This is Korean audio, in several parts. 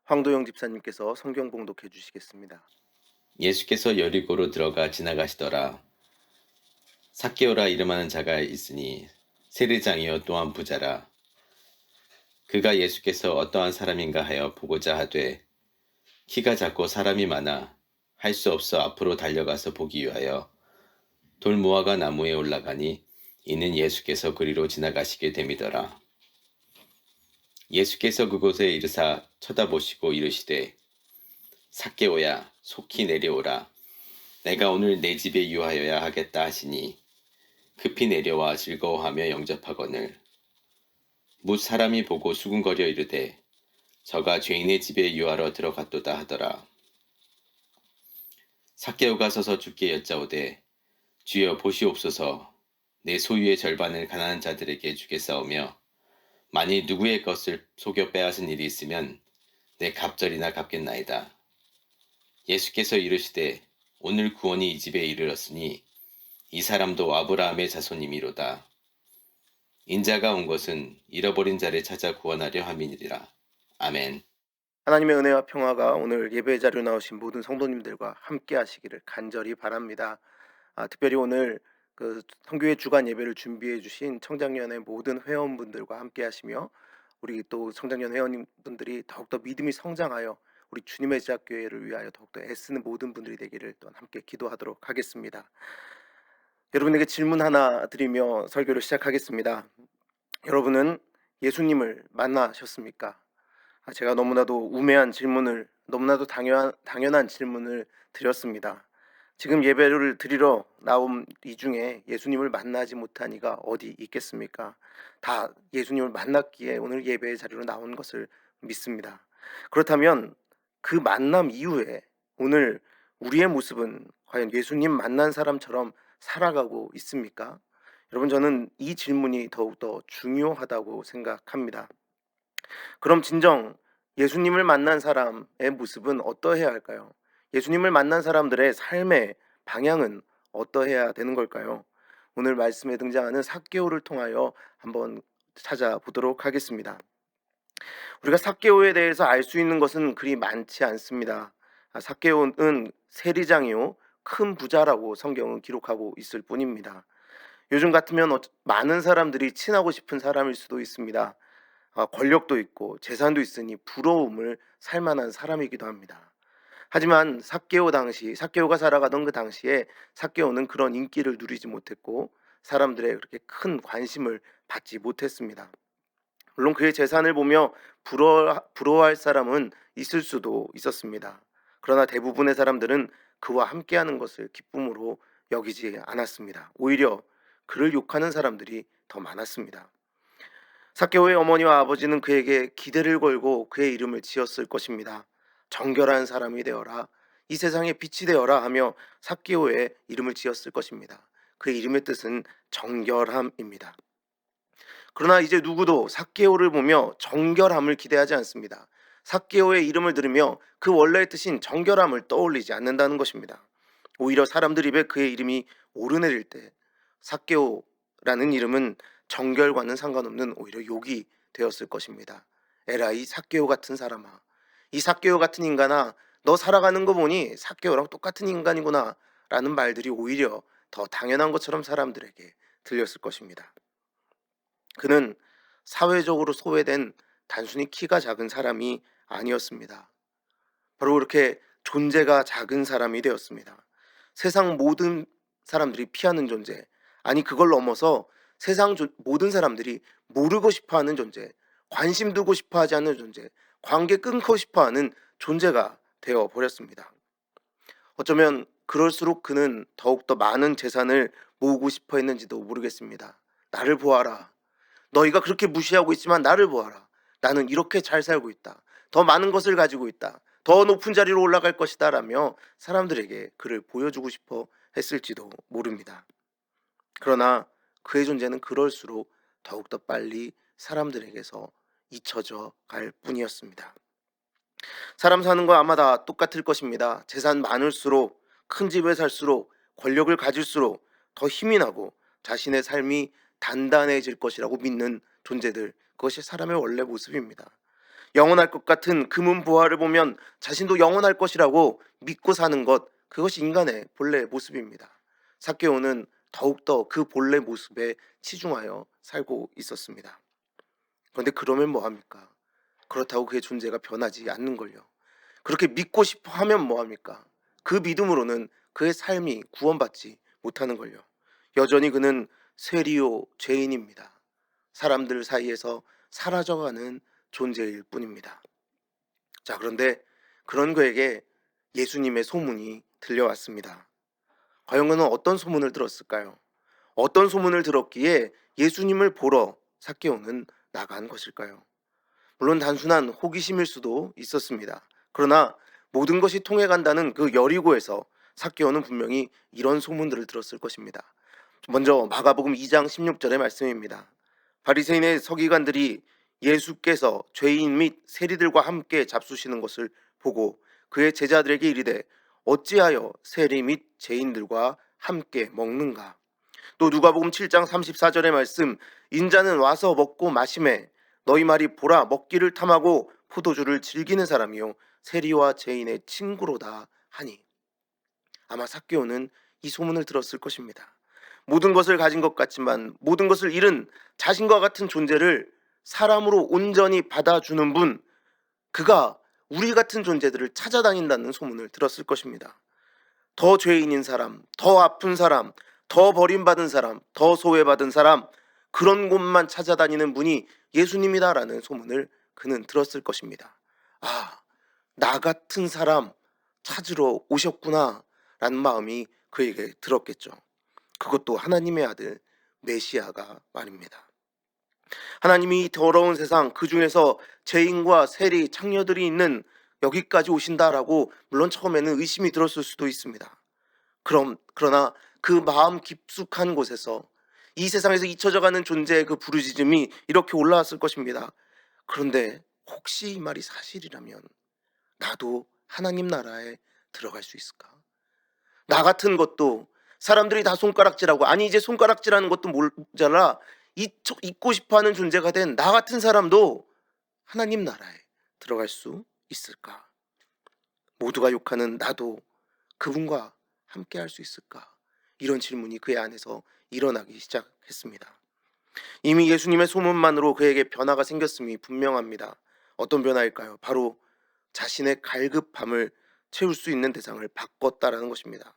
황도영 집사님께서 성경 봉독해 주시겠습니다. 예수께서 여리고로 들어가 지나가시더라. 삭개오라 이름하는 자가 있으니 세리장이요 또한 부자라. 그가 예수께서 어떠한 사람인가 하여 보고자 하되 키가 작고 사람이 많아 할 수 없어 앞으로 달려가서 보기 위하여 돌무화과 나무에 올라가니 이는 예수께서 그리로 지나가시게 됨이더라. 예수께서 그곳에 이르사 쳐다보시고 이르시되 삭개오야 속히 내려오라. 내가 오늘 내 집에 유하여야 하겠다 하시니 급히 내려와 즐거워하며 영접하거늘 뭇 사람이 보고 수군거려 이르되 저가 죄인의 집에 유하러 들어갔도다 하더라. 삭개오가 서서 주께 여짜오되 주여 보시옵소서. 내 소유의 절반을 가난한 자들에게 주겠사오며 만일 누구의 것을 속여 빼앗은 일이 있으면 내 갑절이나 갚겠나이다. 예수께서 이르시되 오늘 구원이 이 집에 이르렀으니 이 사람도 아브라함의 자손이미로다. 인자가 온 것은 잃어버린 자를 찾아 구원하려 함이니라. 아멘. 하나님의 은혜와 평화가 오늘 예배 자료 나오신 모든 성도님들과 함께 하시기를 간절히 바랍니다. 특별히 오늘 성교회 주간 예배를 준비해 주신 청장년의 모든 회원분들과 함께 하시며 우리 또 청장년 회원님들이 더욱더 믿음이 성장하여 우리 주님의 제자교회를 위하여 더욱더 애쓰는 모든 분들이 되기를 또 함께 기도하도록 하겠습니다. 여러분에게 질문 하나 드리며 설교를 시작하겠습니다. 여러분은 예수님을 만나셨습니까? 제가 너무나도 우매한 질문을, 너무나도 당연한 질문을 드렸습니다. 지금 예배를 드리러 나온 이 중에 예수님을 만나지 못한 이가 어디 있겠습니까? 다 예수님을 만났기에 오늘 예배의 자리로 나온 것을 믿습니다. 그렇다면 그 만남 이후에 오늘 우리의 모습은 과연 예수님 만난 사람처럼 살아가고 있습니까? 여러분, 저는 이 질문이 더욱더 중요하다고 생각합니다. 그럼 진정 예수님을 만난 사람의 모습은 어떠해야 할까요? 예수님을 만난 사람들의 삶의 방향은 어떠해야 되는 걸까요? 오늘 말씀에 등장하는 삭개오를 통하여 한번 찾아보도록 하겠습니다. 우리가 삭개오에 대해서 알 수 있는 것은 그리 많지 않습니다. 삭개오는 세리장이요 큰 부자라고 성경은 기록하고 있을 뿐입니다. 요즘 같으면 많은 사람들이 친하고 싶은 사람일 수도 있습니다. 권력도 있고 재산도 있으니 부러움을 살 만한 사람이기도 합니다. 하지만 삭개오가 살아가던 그 당시에 삭개오는 그런 인기를 누리지 못했고 사람들의 그렇게 큰 관심을 받지 못했습니다. 물론 그의 재산을 보며 부러워할 사람은 있을 수도 있었습니다. 그러나 대부분의 사람들은 그와 함께하는 것을 기쁨으로 여기지 않았습니다. 오히려 그를 욕하는 사람들이 더 많았습니다. 삭개오의 어머니와 아버지는 그에게 기대를 걸고 그의 이름을 지었을 것입니다. 정결한 사람이 되어라, 이 세상의 빛이 되어라 하며 삭개오의 이름을 지었을 것입니다. 그의 이름의 뜻은 정결함입니다. 그러나 이제 누구도 삭개오를 보며 정결함을 기대하지 않습니다. 삭개오의 이름을 들으며 그 원래의 뜻인 정결함을 떠올리지 않는다는 것입니다. 오히려 사람들 입에 그의 이름이 오르내릴 때 삭개오라는 이름은 정결과는 상관없는 오히려 욕이 되었을 것입니다. 에라 이 삭개오 같은 사람아, 이 삭개오 같은 인간아, 너 살아가는 거 보니 삭개오랑 똑같은 인간이구나 라는 말들이 오히려 더 당연한 것처럼 사람들에게 들렸을 것입니다. 그는 사회적으로 소외된 단순히 키가 작은 사람이 아니었습니다. 바로 그렇게 존재가 작은 사람이 되었습니다. 세상 모든 사람들이 피하는 존재, 아니 그걸 넘어서 모든 사람들이 모르고 싶어하는 존재, 관심 두고 싶어하지 않는 존재, 관계 끊고 싶어하는 존재가 되어버렸습니다. 어쩌면 그럴수록 그는 더욱더 많은 재산을 모으고 싶어 했는지도 모르겠습니다. 나를 보아라. 너희가 그렇게 무시하고 있지만 나를 보아라. 나는 이렇게 잘 살고 있다. 더 많은 것을 가지고 있다. 더 높은 자리로 올라갈 것이다 라며 사람들에게 그를 보여주고 싶어 했을지도 모릅니다. 그러나 그의 존재는 그럴수록 더욱더 빨리 사람들에게서 잊혀져 갈 뿐이었습니다. 사람 사는 거 아마 다 똑같을 것입니다. 재산 많을수록, 큰 집에 살수록, 권력을 가질수록 더 힘이 나고 자신의 삶이 단단해질 것이라고 믿는 존재들, 그것이 사람의 원래 모습입니다. 영원할 것 같은 금은 보화를 보면 자신도 영원할 것이라고 믿고 사는 것, 그것이 인간의 본래 모습입니다. 삭개오는 더욱더 그 본래 모습에 치중하여 살고 있었습니다. 그런데 그러면 뭐합니까? 그렇다고 그의 존재가 변하지 않는걸요. 그렇게 믿고 싶어 하면 뭐합니까? 그 믿음으로는 그의 삶이 구원받지 못하는걸요. 여전히 그는 세리요 죄인입니다. 사람들 사이에서 사라져가는 존재일 뿐입니다. 자, 그런데 그런 그에게 예수님의 소문이 들려왔습니다. 과연 그는 어떤 소문을 들었을까요? 어떤 소문을 들었기에 예수님을 보러 삭개오는 나간 것일까요? 물론 단순한 호기심일 수도 있었습니다. 그러나 모든 것이 통해간다는 그 여리고에서 삭개오는 분명히 이런 소문들을 들었을 것입니다. 먼저 마가복음 2장 16절의 말씀입니다. 바리새인의 서기관들이 예수께서 죄인 및 세리들과 함께 잡수시는 것을 보고 그의 제자들에게 이르되 어찌하여 세리 및 죄인들과 함께 먹는가? 또 누가복음 7장 34절의 말씀, 인자는 와서 먹고 마시매 너희 말이 보라 먹기를 탐하고 포도주를 즐기는 사람이요 세리와 죄인의 친구로다 하니. 아마 삭개오는 이 소문을 들었을 것입니다. 모든 것을 가진 것 같지만 모든 것을 잃은 자신과 같은 존재를 사람으로 온전히 받아주는 분, 그가 우리 같은 존재들을 찾아다닌다는 소문을 들었을 것입니다. 더 죄인인 사람, 더 아픈 사람, 더 버림받은 사람, 더 소외받은 사람, 그런 곳만 찾아다니는 분이 예수님이다라는 소문을 그는 들었을 것입니다. 아, 나 같은 사람 찾으러 오셨구나 라는 마음이 그에게 들었겠죠. 그것도 하나님의 아들 메시아가 말입니다. 하나님이 이 더러운 세상, 그 중에서 죄인과 세리, 창녀들이 있는 여기까지 오신다라고 물론 처음에는 의심이 들었을 수도 있습니다. 그러나 그 마음 깊숙한 곳에서 이 세상에서 잊혀져가는 존재의 그 부르짖음이 이렇게 올라왔을 것입니다. 그런데 혹시 이 말이 사실이라면 나도 하나님 나라에 들어갈 수 있을까? 나 같은 것도 사람들이 다 손가락질하고, 아니 이제 손가락질하는 것도 모자라 잊고 싶어하는 존재가 된 나 같은 사람도 하나님 나라에 들어갈 수 있을까? 모두가 욕하는 나도 그분과 함께 할 수 있을까? 이런 질문이 그의 안에서 일어나기 시작했습니다. 이미 예수님의 소문만으로 그에게 변화가 생겼음이 분명합니다. 어떤 변화일까요? 바로 자신의 갈급함을 채울 수 있는 대상을 바꿨다라는 것입니다.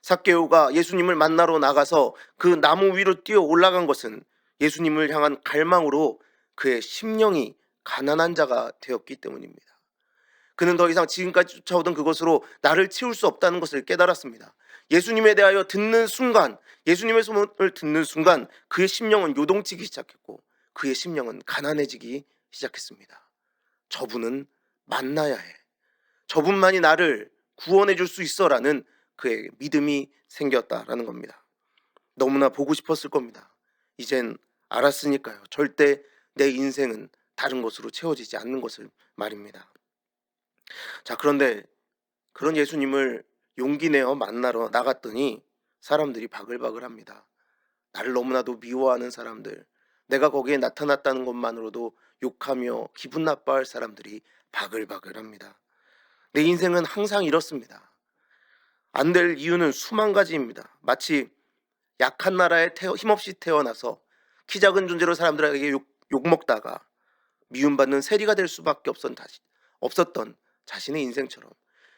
삭개오가 예수님을 만나러 나가서 그 나무 위로 뛰어 올라간 것은 예수님을 향한 갈망으로 그의 심령이 가난한 자가 되었기 때문입니다. 그는 더 이상 지금까지 쫓아오던 그것으로 나를 채울 수 없다는 것을 깨달았습니다. 예수님에 대하여 듣는 순간, 예수님의 소문을 듣는 순간 그의 심령은 요동치기 시작했고 그의 심령은 가난해지기 시작했습니다. 저분은 만나야 해. 저분만이 나를 구원해 줄 수 있어라는 그의 믿음이 생겼다라는 겁니다. 너무나 보고 싶었을 겁니다. 이젠 알았으니까요. 절대 내 인생은 다른 것으로 채워지지 않는 것을 말입니다. 자, 그런데 그런 예수님을 용기 내어 만나러 나갔더니 사람들이 바글바글합니다. 나를 너무나도 미워하는 사람들, 내가 거기에 나타났다는 것만으로도 욕하며 기분 나빠할 사람들이 바글바글합니다. 내 인생은 항상 이렇습니다. 안 될 이유는 수만 가지입니다. 마치 약한 나라에 힘없이 태어나서 키 작은 존재로 사람들에게 욕먹다가 미움받는 세리가 될 수밖에 없었던 자신의 인생처럼,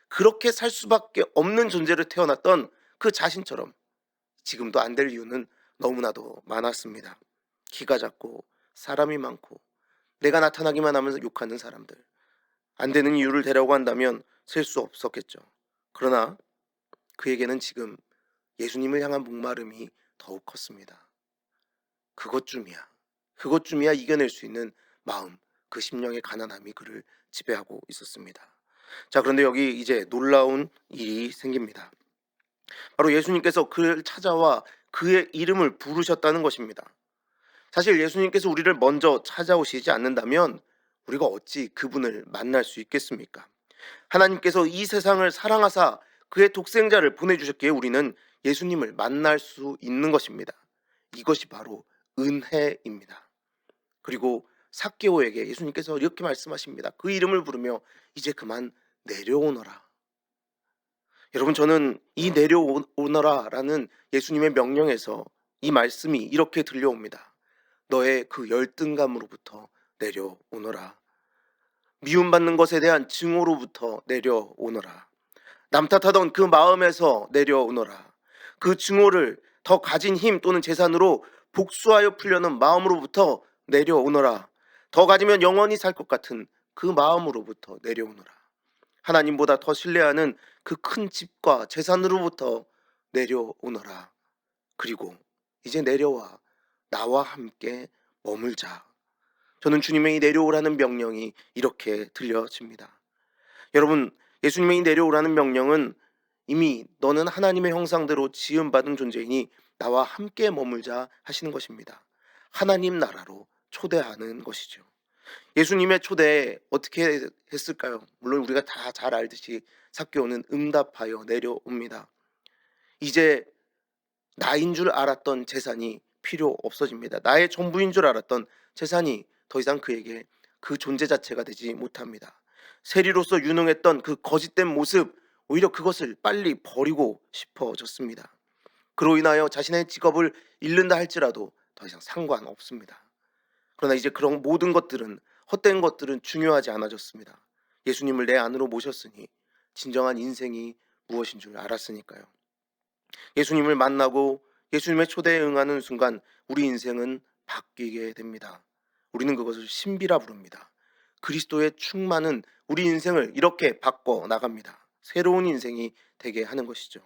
그렇게 살 수밖에 없는 존재로 태어났던 그 자신처럼 지금도 안 될 이유는 너무나도 많았습니다. 키가 작고 사람이 많고 내가 나타나기만 하면서 욕하는 사람들, 안 되는 이유를 대라고 한다면 셀 수 없었겠죠. 그러나 그에게는 지금 예수님을 향한 목마름이 더욱 컸습니다. 그것쯤이야 이겨낼 수 있는 마음, 그 심령의 가난함이 그를 지배하고 있었습니다. 자, 그런데 여기 이제 놀라운 일이 생깁니다. 바로 예수님께서 그를 찾아와 그의 이름을 부르셨다는 것입니다. 사실 예수님께서 우리를 먼저 찾아오시지 않는다면 우리가 어찌 그분을 만날 수 있겠습니까? 하나님께서 이 세상을 사랑하사 그의 독생자를 보내주셨기에 우리는 예수님을 만날 수 있는 것입니다. 이것이 바로 은혜입니다. 그리고 삭개오에게 예수님께서 이렇게 말씀하십니다. 그 이름을 부르며 이제 그만 내려오너라. 여러분, 저는 이 내려오너라라는 예수님의 명령에서 이 말씀이 이렇게 들려옵니다. 너의 그 열등감으로부터 내려오너라. 미움받는 것에 대한 증오로부터 내려오너라. 남 탓하던 그 마음에서 내려오너라. 그 증오를 더 가진 힘 또는 재산으로 복수하여 풀려는 마음으로부터 내려오너라. 더 가지면 영원히 살 것 같은 그 마음으로부터 내려오너라. 하나님보다 더 신뢰하는 그 큰 집과 재산으로부터 내려오너라. 그리고 이제 내려와 나와 함께 머물자. 저는 주님의 이 내려오라는 명령이 이렇게 들려집니다. 여러분, 예수님의 이 내려오라는 명령은 이미 너는 하나님의 형상대로 지음받은 존재이니 나와 함께 머물자 하시는 것입니다. 하나님 나라로 초대하는 것이죠. 예수님의 초대에 어떻게 했을까요? 물론 우리가 다 잘 알듯이 삭개오는 응답하여 내려옵니다. 이제 나인 줄 알았던 재산이 필요 없어집니다. 나의 전부인 줄 알았던 재산이 더 이상 그에게 그 존재 자체가 되지 못합니다. 세리로서 유능했던 그 거짓된 모습, 오히려 그것을 빨리 버리고 싶어졌습니다. 그로 인하여 자신의 직업을 잃는다 할지라도 더 이상 상관없습니다. 그러나 이제 그런 모든 것들은, 헛된 것들은 중요하지 않아졌습니다. 예수님을 내 안으로 모셨으니 진정한 인생이 무엇인 줄 알았으니까요. 예수님을 만나고 예수님의 초대에 응하는 순간 우리 인생은 바뀌게 됩니다. 우리는 그것을 신비라 부릅니다. 그리스도의 충만은 우리 인생을 이렇게 바꿔 나갑니다. 새로운 인생이 되게 하는 것이죠.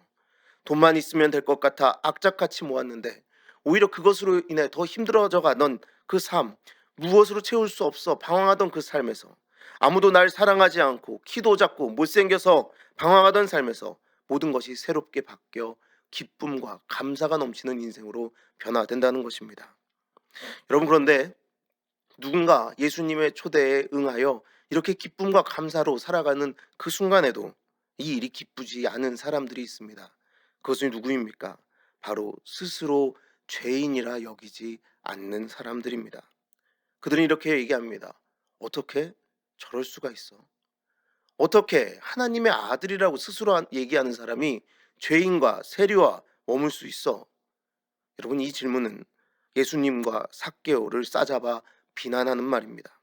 돈만 있으면 될 것 같아 악착같이 모았는데 오히려 그것으로 인해 더 힘들어져 가던 그 삶, 무엇으로 채울 수 없어 방황하던 그 삶에서, 아무도 날 사랑하지 않고 키도 작고 못생겨서 방황하던 삶에서 모든 것이 새롭게 바뀌어 기쁨과 감사가 넘치는 인생으로 변화된다는 것입니다. 여러분, 그런데 누군가 예수님의 초대에 응하여 이렇게 기쁨과 감사로 살아가는 그 순간에도 이 일이 기쁘지 않은 사람들이 있습니다. 그것은 누구입니까? 바로 스스로 죄인이라 여기지 않는 사람들입니다. 그들은 이렇게 얘기합니다. 어떻게 저럴 수가 있어? 어떻게 하나님의 아들이라고 스스로 얘기하는 사람이 죄인과 세리와 머물 수 있어? 여러분, 이 질문은 예수님과 삭개오를 싸잡아 비난하는 말입니다.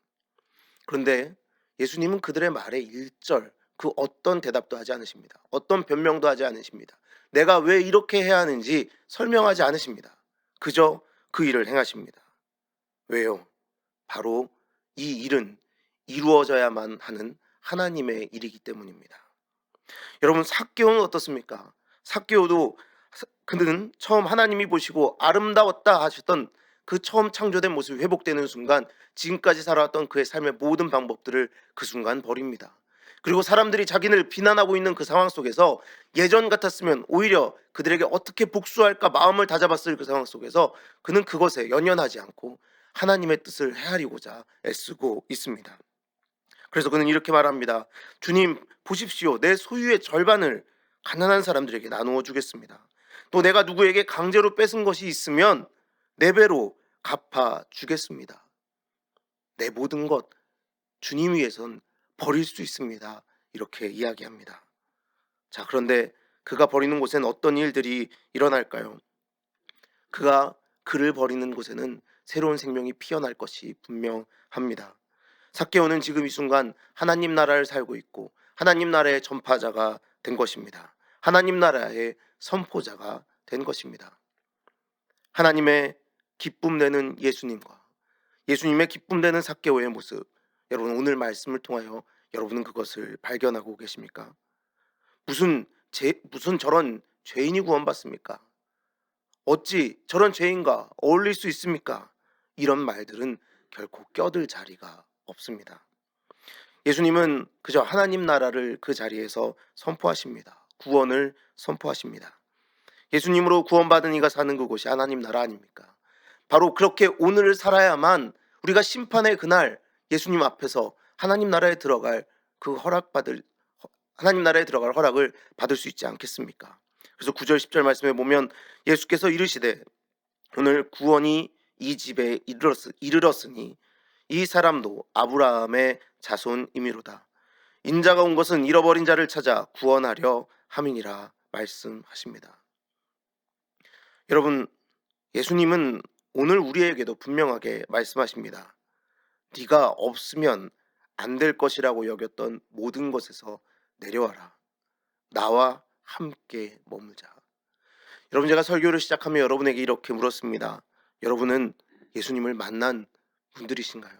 그런데 예수님은 그들의 말에 일절 그 어떤 대답도 하지 않으십니다. 어떤 변명도 하지 않으십니다. 내가 왜 이렇게 해야 하는지 설명하지 않으십니다. 그저 그 일을 행하십니다. 왜요? 바로 이 일은 이루어져야만 하는 하나님의 일이기 때문입니다. 여러분, 삭개오는 어떻습니까? 삭개오도 그는 처음 하나님이 보시고 아름다웠다 하셨던 그 처음 창조된 모습이 회복되는 순간 지금까지 살아왔던 그의 삶의 모든 방법들을 그 순간 버립니다. 그리고 사람들이 자기를 비난하고 있는 그 상황 속에서 예전 같았으면 오히려 그들에게 어떻게 복수할까 마음을 다잡았을 그 상황 속에서 그는 그것에 연연하지 않고 하나님의 뜻을 헤아리고자 애쓰고 있습니다. 그래서 그는 이렇게 말합니다. 주님, 보십시오. 내 소유의 절반을 가난한 사람들에게 나누어 주겠습니다. 또 내가 누구에게 강제로 뺏은 것이 있으면 네 배로 갚아 주겠습니다. 내 모든 것 주님 위해선 버릴 수 있습니다. 이렇게 이야기합니다. 자, 그런데 그가 버리는 곳엔 어떤 일들이 일어날까요? 그가 그를 버리는 곳에는 새로운 생명이 피어날 것이 분명합니다. 삭개오는 지금 이 순간 하나님 나라를 살고 있고 하나님 나라의 전파자가 된 것입니다. 하나님 나라의 선포자가 된 것입니다. 하나님의 기쁨 내는 예수님과 예수님의 기쁨 되는 삭개오의 모습, 여러분 오늘 말씀을 통하여 여러분은 그것을 발견하고 계십니까? 무슨 저런 죄인이 구원받습니까? 어찌 저런 죄인과 어울릴 수 있습니까? 이런 말들은 결코 껴들 자리가 없습니다. 예수님은 그저 하나님 나라를 그 자리에서 선포하십니다. 구원을 선포하십니다. 예수님으로 구원받은 이가 사는 그곳이 하나님 나라 아닙니까? 바로 그렇게 오늘을 살아야만 우리가 심판의 그날 예수님 앞에서 하나님 나라에 들어갈 허락을 받을 수 있지 않겠습니까? 그래서 9절 10절 말씀에 보면 예수께서 이르시되 오늘 구원이 이 집에 이르렀으니 이 사람도 아브라함의 자손이미로다. 인자가 온 것은 잃어버린 자를 찾아 구원하려 함이니라 말씀하십니다. 여러분, 예수님은 오늘 우리에게도 분명하게 말씀하십니다. 네가 없으면 안 될 것이라고 여겼던 모든 것에서 내려와라. 나와 함께 머물자. 여러분, 제가 설교를 시작하며 여러분에게 이렇게 물었습니다. 여러분은 예수님을 만난 분들이신가요?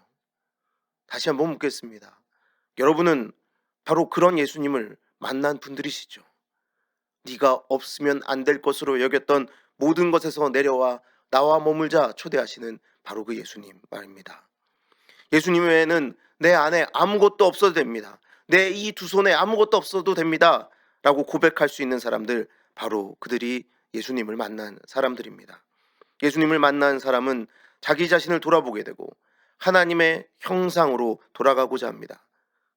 다시 한번 묻겠습니다. 여러분은 바로 그런 예수님을 만난 분들이시죠? 네가 없으면 안 될 것으로 여겼던 모든 것에서 내려와 나와 머물자 초대하시는 바로 그 예수님 말입니다. 예수님 외에는 내 안에 아무것도 없어도 됩니다. 내 이 두 손에 아무것도 없어도 됩니다. 라고 고백할 수 있는 사람들, 바로 그들이 예수님을 만난 사람들입니다. 예수님을 만난 사람은 자기 자신을 돌아보게 되고 하나님의 형상으로 돌아가고자 합니다.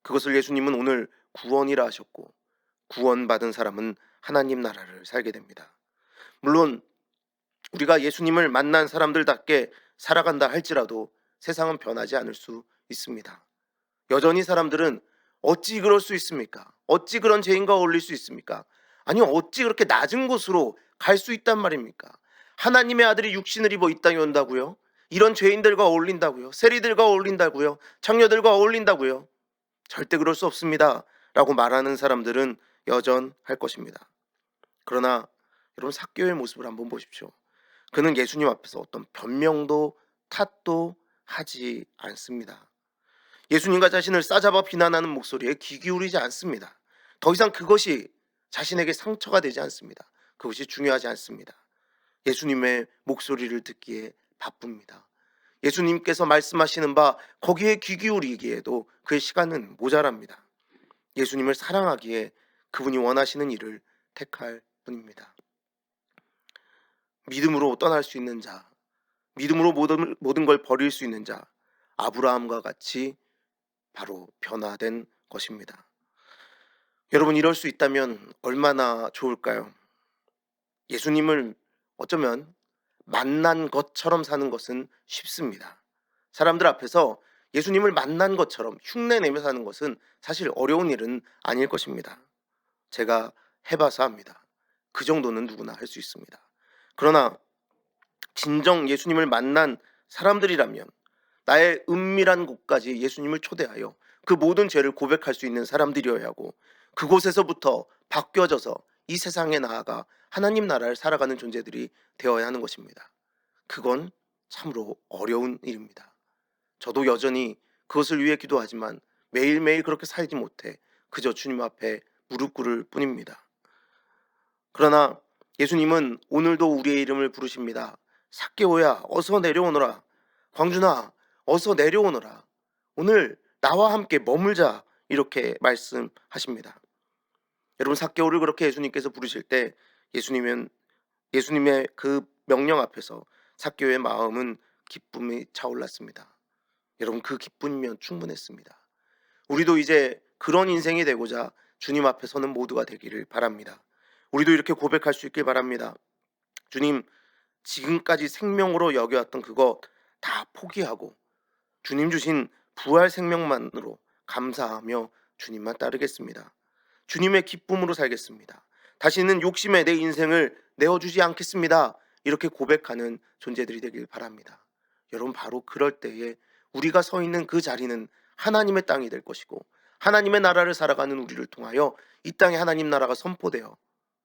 그것을 예수님은 오늘 구원이라 하셨고, 구원받은 사람은 하나님 나라를 살게 됩니다. 물론 우리가 예수님을 만난 사람들답게 살아간다 할지라도 세상은 변하지 않을 수 있습니다. 여전히 사람들은 어찌 그럴 수 있습니까? 어찌 그런 죄인과 어울릴 수 있습니까? 아니, 어찌 그렇게 낮은 곳으로 갈 수 있단 말입니까? 하나님의 아들이 육신을 입어 이 땅에 온다고요? 이런 죄인들과 어울린다고요? 세리들과 어울린다고요? 창녀들과 어울린다고요? 절대 그럴 수 없습니다. 라고 말하는 사람들은 여전할 것입니다. 그러나 여러분, 삭개오의 모습을 한번 보십시오. 그는 예수님 앞에서 어떤 변명도 탓도 하지 않습니다. 예수님과 자신을 싸잡아 비난하는 목소리에 귀 기울이지 않습니다. 더 이상 그것이 자신에게 상처가 되지 않습니다. 그것이 중요하지 않습니다. 예수님의 목소리를 듣기에 바쁩니다. 예수님께서 말씀하시는 바 거기에 귀 기울이기에도 그의 시간은 모자랍니다. 예수님을 사랑하기에 그분이 원하시는 일을 택할 뿐입니다. 믿음으로 떠날 수 있는 자, 믿음으로 모든 걸 버릴 수 있는 자, 아브라함과 같이 바로 변화된 것입니다. 여러분, 이럴 수 있다면 얼마나 좋을까요? 예수님을 어쩌면 만난 것처럼 사는 것은 쉽습니다. 사람들 앞에서 예수님을 만난 것처럼 흉내내며 사는 것은 사실 어려운 일은 아닐 것입니다. 제가 해봐서 합니다. 그 정도는 누구나 할 수 있습니다. 그러나 진정 예수님을 만난 사람들이라면 나의 은밀한 곳까지 예수님을 초대하여 그 모든 죄를 고백할 수 있는 사람들이어야 하고, 그곳에서부터 바뀌어져서 이 세상에 나아가 하나님 나라를 살아가는 존재들이 되어야 하는 것입니다. 그건 참으로 어려운 일입니다. 저도 여전히 그것을 위해 기도하지만 매일매일 그렇게 살지 못해 그저 주님 앞에 무릎 꿇을 뿐입니다. 그러나 예수님은 오늘도 우리의 이름을 부르십니다. 삭개오야, 어서 내려오너라. 광준아, 어서 내려오너라. 오늘 나와 함께 머물자. 이렇게 말씀하십니다. 여러분, 삭개오를 그렇게 예수님께서 부르실 때 예수님의 그 명령 앞에서 삭개오의 마음은 기쁨이 차올랐습니다. 여러분, 그 기쁨이면 충분했습니다. 우리도 이제 그런 인생이 되고자 주님 앞에 서는 모두가 되기를 바랍니다. 우리도 이렇게 고백할 수 있길 바랍니다. 주님, 지금까지 생명으로 여겨왔던 그것 다 포기하고 주님 주신 부활 생명만으로 감사하며 주님만 따르겠습니다. 주님의 기쁨으로 살겠습니다. 다시는 욕심에 내 인생을 내어주지 않겠습니다. 이렇게 고백하는 존재들이 되길 바랍니다. 여러분, 바로 그럴 때에 우리가 서 있는 그 자리는 하나님의 땅이 될 것이고, 하나님의 나라를 살아가는 우리를 통하여 이 땅에 하나님 나라가 선포되어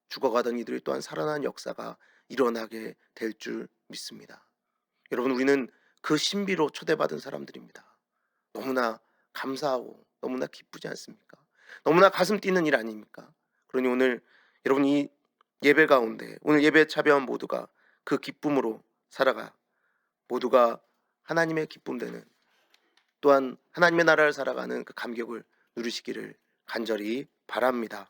죽어가던 이들이 또한 살아나는 역사가 일어나게 될 줄 믿습니다. 여러분, 우리는 그 신비로 초대받은 사람들입니다. 너무나 감사하고 너무나 기쁘지 않습니까? 너무나 가슴 뛰는 일 아닙니까? 그러니 오늘 여러분, 이 예배 가운데, 오늘 예배에 참여한 모두가 그 기쁨으로 살아가 모두가 하나님의 기쁨 되는, 또한 하나님의 나라를 살아가는 그 감격을 누리시기를 간절히 바랍니다.